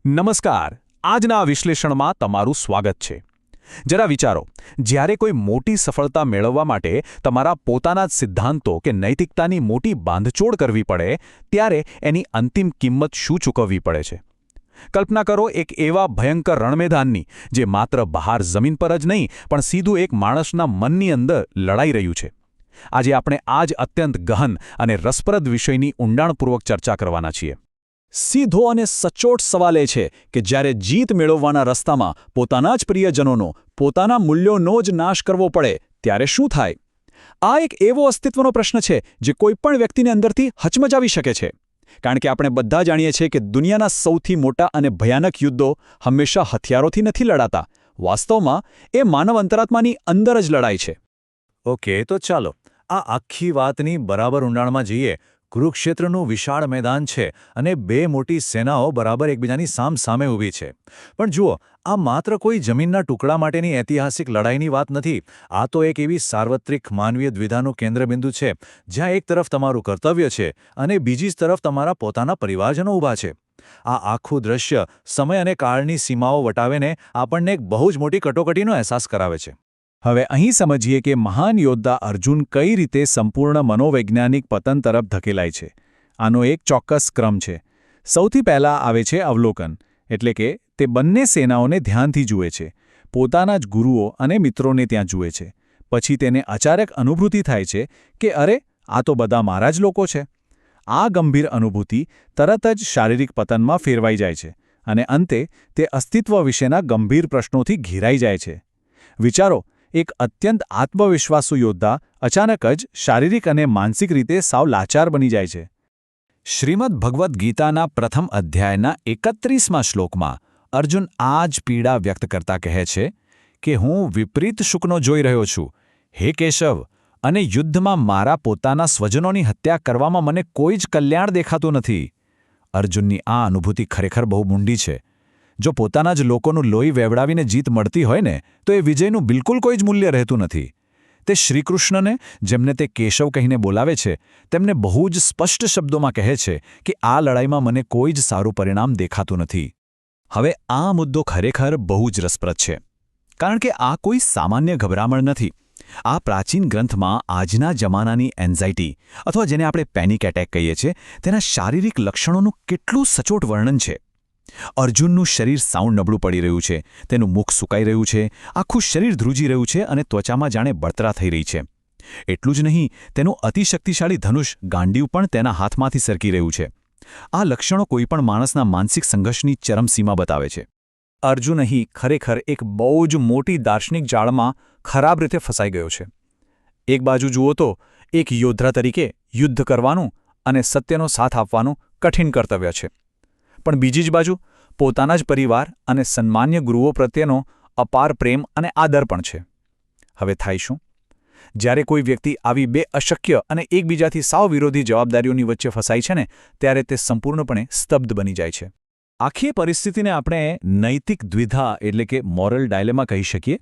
નમસ્કાર. આજના આ વિશ્લેષણમાં તમારું સ્વાગત છે. જરા વિચારો, જ્યારે કોઈ મોટી સફળતા મેળવવા માટે તમારા પોતાના જ સિદ્ધાંતો કે નૈતિકતાની મોટી બાંધછોડ કરવી પડે, ત્યારે એની અંતિમ કિંમત શું ચૂકવવી પડે છે? કલ્પના કરો એક એવા ભયંકર રણમેદાનની, જે માત્ર બહાર જમીન પર જ નહીં પણ સીધું એક માણસના મનની અંદર લડાઈ રહ્યું છે. આજે આપણે આ જ અત્યંત ગહન અને રસપ્રદ વિષયની ઊંડાણપૂર્વક ચર્ચા કરવાના છીએ. સીધો અને સચોટ સવાલ એ છે કે જ્યારે જીત મેળવવાના રસ્તામાં પોતાના જ પ્રિયજનોનો, પોતાના મૂલ્યોનો જ નાશ કરવો પડે, ત્યારે શું થાય? આ એક એવો અસ્તિત્વનો પ્રશ્ન છે જે કોઈપણ વ્યક્તિને અંદરથી હચમચાવી શકે છે. કારણ કે આપણે બધા જાણીએ છીએ કે દુનિયાના સૌથી મોટા અને ભયાનક યુદ્ધો હંમેશા હથિયારોથી નથી લડાતા. વાસ્તવમાં એ માનવ અંતરાત્માની અંદર જ લડાય છે. ઓકે, તો ચાલો આ આખી વાતની બરાબર ઊંડાણમાં જઈએ. કુરુક્ષેત્રનું વિશાળ મેદાન છે અને બે મોટી સેનાઓ બરાબર એકબીજાની સામે ઊભી છે. પણ જુઓ, આ માત્ર કોઈ જમીનના ટુકડા માટેની ઐતિહાસિક લડાઈની વાત નથી. આ તો એક એવી સાર્વત્રિક માનવીય દ્વિધાનું કેન્દ્રબિંદુ છે, જ્યાં એક તરફ તમારું કર્તવ્ય છે અને બીજી તરફ તમારા પોતાના પરિવારજનો ઊભા છે. આ આખું દ્રશ્ય સમય અને કાળની સીમાઓ વટાવીને આપણને એક બહુ જ મોટી કટોકટીનો અહેસાસ કરાવે છે. હવે અહીં સમજીએ કે મહાન યોદ્ધા અર્જુન કઈ રીતે સંપૂર્ણ મનોવૈજ્ઞાનિક પતન તરફ ધકેલાય છે. આનો એક ચોક્કસ ક્રમ છે. સૌથી પહેલાં આવે છે અવલોકન, એટલે કે તે બંને સેનાઓને ધ્યાનથી જુએ છે, પોતાના જ ગુરુઓ અને મિત્રોને ત્યાં જુએ છે. પછી તેને અચાનક અનુભૂતિ થાય છે કે અરે, આ તો બધા મારા જ લોકો છે. આ ગંભીર અનુભૂતિ તરત જ શારીરિક પતનમાં ફેરવાઈ જાય છે અને અંતે તે અસ્તિત્વ વિશેના ગંભીર પ્રશ્નોથી ઘેરાઈ જાય છે. વિચારો, એક અત્યંત આત્મવિશ્વાસુ યોદ્ધા અચાનક જ શારીરિક અને માનસિક રીતે સાવ લાચાર બની જાય છે. શ્રીમદ્ ભગવદ્ ગીતાના પ્રથમ અધ્યાયના 31મા શ્લોકમાં અર્જુન આ જ પીડા વ્યક્ત કરતા કહે છે કે હું વિપરીત શુકનો જોઈ રહ્યો છું, હે કેશવ, અને યુદ્ધમાં મારા પોતાના સ્વજનોની હત્યા કરવામાં મને કોઈ જ કલ્યાણ દેખાતું નથી. અર્જુનની આ અનુભૂતિ ખરેખર બહુ મૂંડી છે. જો પોતાના જ લોકોનું લોહી વેવડાવીને જીત મળતી હોય ને, તો એ વિજયનું બિલકુલ કોઈ જ મૂલ્ય રહેતું નથી. તે શ્રીકૃષ્ણને, જેમને તે કેશવ કહીને બોલાવે છે, તેમને બહુ જ સ્પષ્ટ શબ્દોમાં કહે છે કે આ લડાઈમાં મને કોઈ જ સારું પરિણામ દેખાતું નથી. હવે આ મુદ્દો ખરેખર બહુ જ રસપ્રદ છે, કારણ કે આ કોઈ સામાન્ય ગભરામણ નથી. આ પ્રાચીન ગ્રંથમાં આજના જમાનાની એન્ઝાઇટી, અથવા જેને આપણે પેનિક એટેક કહીએ છીએ, તેના શારીરિક લક્ષણોનું કેટલું સચોટ વર્ણન છે. અર્જુનનું શરીર સાવ નબળું પડી રહ્યું છે, તેનું મુખ સુકાઈ રહ્યું છે, આખું શરીર ધ્રુજી રહ્યું છે અને ત્વચામાં જાણે બળતરા થઈ રહી છે. એટલું જ નહીં, તેનું અતિશક્તિશાળી ધનુષ ગાંડીવ પણ તેના હાથમાંથી સરકી રહ્યું છે. આ લક્ષણો કોઈપણ માણસના માનસિક સંઘર્ષની ચરમસીમા બતાવે છે. અર્જુન અહીં ખરેખર એક બહુ જ મોટી દાર્શનિક જાળમાં ખરાબ રીતે ફસાઈ ગયો છે. એક બાજુ જુઓ તો એક યોદ્ધા તરીકે યુદ્ધ કરવાનું અને સત્યનો સાથ આપવાનું કઠિન કર્તવ્ય છે, પણ બીજી જ બાજુ પોતાના જ પરિવાર અને સન્માન્ય ગુરુઓ પ્રત્યેનો અપાર પ્રેમ અને આદર પણ છે. હવે થાય શું? જ્યારે કોઈ વ્યક્તિ આવી બે અશક્ય અને એકબીજાથી સાવ વિરોધી જવાબદારીઓની વચ્ચે ફસાય છે ને, ત્યારે તે સંપૂર્ણપણે સ્તબ્ધ બની જાય છે. આખી પરિસ્થિતિને આપણે નૈતિક દ્વિધા એટલે કે મોરલ ડાયલેમા કહી શકીએ.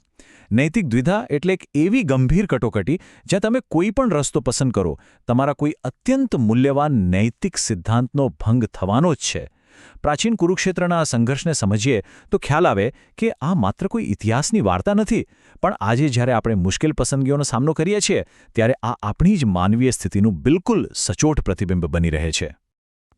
નૈતિક દ્વિધા એટલે એક એવી ગંભીર કટોકટી જ્યાં તમે કોઈ પણ રસ્તો પસંદ કરો, તમારા કોઈ અત્યંત મૂલ્યવાન નૈતિક સિદ્ધાંતનો ભંગ થવાનો જ છે. પ્રાચીન કુરુક્ષેત્રના આ સંઘર્ષને સમજીએ તો ખ્યાલ આવે કે આ માત્ર કોઈ ઇતિહાસની વાર્તા નથી, પણ આજે જ્યારે આપણે મુશ્કેલ પસંદગીઓનો સામનો કરીએ છીએ, ત્યારે આ આપણી જ માનવીય સ્થિતિનું બિલકુલ સચોટ પ્રતિબિંબ બની રહે છે.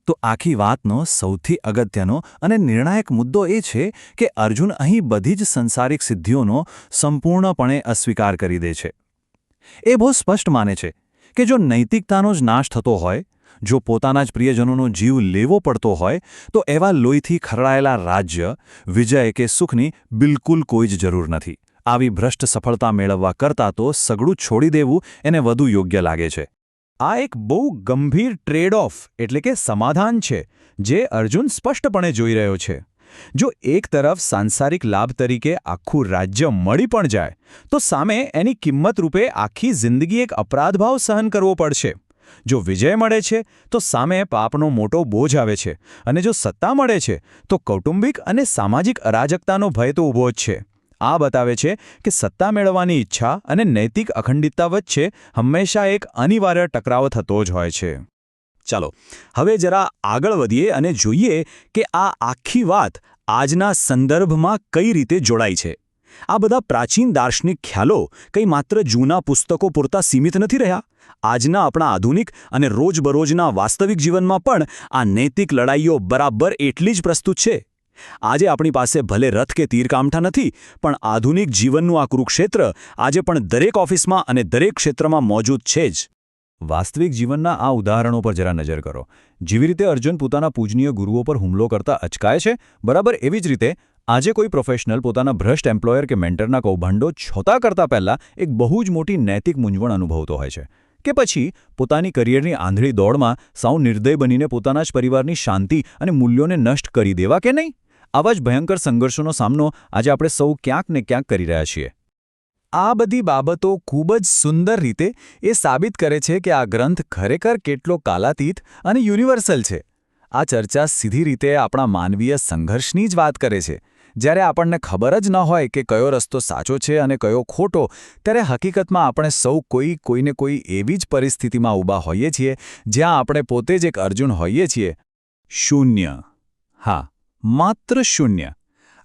તો આખી વાતનો સૌથી અગત્યનો અને નિર્ણાયક મુદ્દો એ છે કે અર્જુન અહીં બધી જ સંસારિક સિદ્ધિઓનો સંપૂર્ણપણે અસ્વીકાર કરી દે છે. એ બહુ સ્પષ્ટ માને છે કે જો નૈતિકતાનો જ નાશ થતો હોય, જો પોતાના જ પ્રિયજનોનો જીવ લેવો પડતો હોય, તો એવા લોહીથી ખરડાયેલા રાજ્ય, વિજય કે સુખની બિલકુલ કોઈ જ જરૂર નથી. આવી ભ્રષ્ટ સફળતા મેળવવા કરતાં તો સગડું છોડી દેવું એને વધુ યોગ્ય લાગે છે. આ એક બહુ ગંભીર ટ્રેડ ઓફ એટલે કે સમાધાન છે, જે અર્જુન સ્પષ્ટપણે જોઈ રહ્યો છે. જો એક તરફ સાંસારિક લાભ તરીકે આખું રાજ્ય મળી પણ જાય, તો સામે એની કિંમત રૂપે આખી જિંદગી એક અપરાધભાવ સહન કરવો પડશે. જો વિજય મળે છે, તો સામે પાપનો મોટો બોજ આવે છે, અને જો સત્તા મળે છે, તો કૌટુંબિક અને સામાજિક અરાજકતાનો ભય તો ઊભો જ છે. આ બતાવે છે કે સત્તા મેળવવાની ઈચ્છા અને નૈતિક અખંડિતતા વચ્ચે હંમેશા એક અનિવાર્ય ટકરાવ થતો જ હોય છે. ચાલો હવે જરા આગળ વધીએ અને જોઈએ કે આ આખી વાત આજના સંદર્ભમાં કઈ રીતે જોડાય છે? આ બધા પ્રાચીન દાર્શનિક ખ્યાલો કંઈ માત્ર જૂના પુસ્તકો પૂરતા સીમિત નથી રહ્યા. આજના આપણા આધુનિક અને રોજબરોજના વાસ્તવિક જીવનમાં પણ આ નૈતિક લડાઈઓ બરાબર એટલી જ પ્રસ્તુત છે. આજે આપણી પાસે ભલે રથ કે તીરકામઠા નથી, પણ આધુનિક જીવનનું આ કુરુક્ષેત્ર આજે પણ દરેક ઓફિસમાં અને દરેક ક્ષેત્રમાં મોજૂદ છે જ. વાસ્તવિક જીવનના આ ઉદાહરણો પર જરા નજર કરો. જેવી રીતે અર્જુન પોતાના પૂજનીય ગુરુઓ પર હુમલો કરતા અચકાય છે, બરાબર એવી જ રીતે આજે કોઈ પ્રોફેશનલ પોતાના ભ્રષ્ટ એમ્પ્લોયર કે મેન્ટરના કૌભાંડો છોતા કરતા પહેલાં એક બહુ જ મોટી નૈતિક મૂંઝવણ અનુભવતો હોય છે. કે પછી પોતાની કરિયરની આંધળી દોડમાં સાવ નિર્દય બનીને પોતાના જ પરિવારની શાંતિ અને મૂલ્યોને નષ્ટ કરી દેવા કે નહીં? આવા જ ભયંકર સંઘર્ષોનો સામનો આજે આપણે સૌ ક્યાંક ને ક્યાંક કરી રહ્યા છીએ. આ બધી બાબતો ખૂબ જ સુંદર રીતે એ સાબિત કરે છે કે આ ગ્રંથ ખરેખર કેટલો કાલાતીત અને યુનિવર્સલ છે. આ ચર્ચા સીધી રીતે આપણા માનવીય સંઘર્ષની જ વાત કરે છે. જ્યારે આપણને ખબર જ ન હોય કે કયો રસ્તો સાચો છે અને કયો ખોટો, ત્યારે હકીકતમાં આપણે સૌ કોઈને કોઈ એવી જ પરિસ્થિતિમાં ઊભા હોઈએ છીએ જ્યાં આપણે પોતે જ એક અર્જુન હોઈએ છીએ. શૂન્ય. હા, માત્ર શૂન્ય.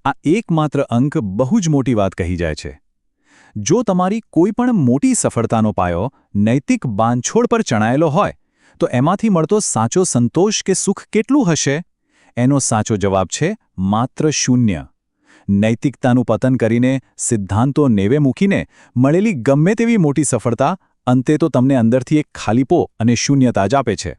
આ એકમાત્ર અંક બહુ જ મોટી વાત કહી જાય છે. જો તમારી કોઈ પણ મોટી સફળતાનો પાયો નૈતિક બાંધછોડ પર ચણાયેલો હોય, તો એમાંથી મળતો સાચો સંતોષ કે સુખ કેટલું હશે? એનો સાચો જવાબ છે માત્ર શૂન્ય. નૈતિકતાનું પતન કરીને, સિદ્ધાંતો નેવે મૂકીને મળેલી ગમે તેવી મોટી સફળતા અંતે તો તમને અંદરથી એક ખાલીપો અને શૂન્યતા જ આપે છે.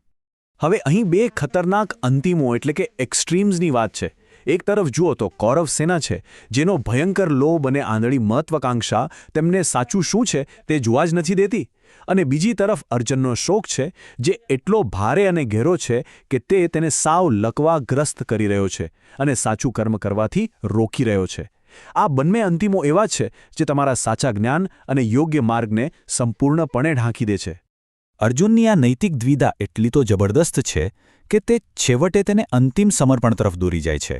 હવે અહીં બે ખતરનાક અંતિમો એટલે કે એક્સ્ટ્રીમ્સની વાત છે. એક તરફ જુઓ તો કૌરવ સેના છે, જેનો ભયંકર લોભ અને આંધળી મહત્વાકાંક્ષા તેમને સાચું શું છે તે જોવા જ નથી દેતી. અને બીજી તરફ અર્જુનનો શોક છે, જે એટલો ભારે અને ઘેરો છે કે તે તેને સાવ લકવાગ્રસ્ત કરી રહ્યો છે અને સાચું કર્મ કરવાથી રોકી રહ્યો છે. આ બંને અંતિમો એવા છે જે તમારા સાચા જ્ઞાન અને યોગ્ય માર્ગને સંપૂર્ણપણે ઢાંકી દે છે. અર્જુનની આ નૈતિક દ્વિધા એટલી તો જબરદસ્ત છે કે તે છેવટે તેને અંતિમ સમર્પણ તરફ દોરી જાય છે.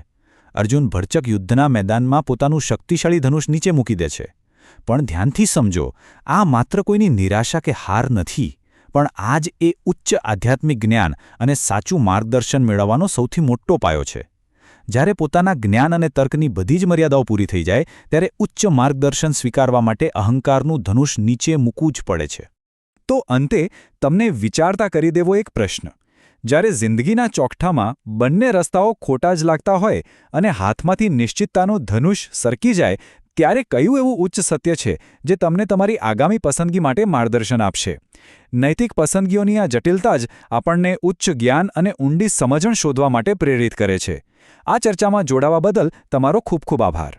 અર્જુન ભરચક યુદ્ધના મેદાનમાં પોતાનું શક્તિશાળી ધનુષ નીચે મૂકી દે છે. પણ ધ્યાનથી સમજો, આ માત્ર કોઈની નિરાશા કે હાર નથી, પણ આ જ એ ઉચ્ચ આધ્યાત્મિક જ્ઞાન અને સાચું માર્ગદર્શન મેળવવાનો સૌથી મોટો પાયો છે. જ્યારે પોતાના જ્ઞાન અને તર્કની બધી જ મર્યાદાઓ પૂરી થઈ જાય, ત્યારે ઉચ્ચ માર્ગદર્શન સ્વીકારવા માટે અહંકારનું ધનુષ નીચે મૂકવું જ પડે છે. તો અંતે તમને વિચારતા કરી દેવો એક પ્રશ્ન. જ્યારે જિંદગીના ચોકઠામાં બંને રસ્તાઓ ખોટા જ લાગતા હોય અને હાથમાંથી નિશ્ચિતતાનું ધનુષ સરકી જાય, ત્યારે કયું એવું ઉચ્ચ સત્ય છે જે તમને તમારી આગામી પસંદગી માટે માર્ગદર્શન આપશે? નૈતિક પસંદગીઓની આ જટિલતા જ આપણને ઉચ્ચ જ્ઞાન અને ઊંડી સમજણ શોધવા માટે પ્રેરિત કરે છે. આ ચર્ચામાં જોડાવા બદલ તમારો ખૂબ ખૂબ આભાર.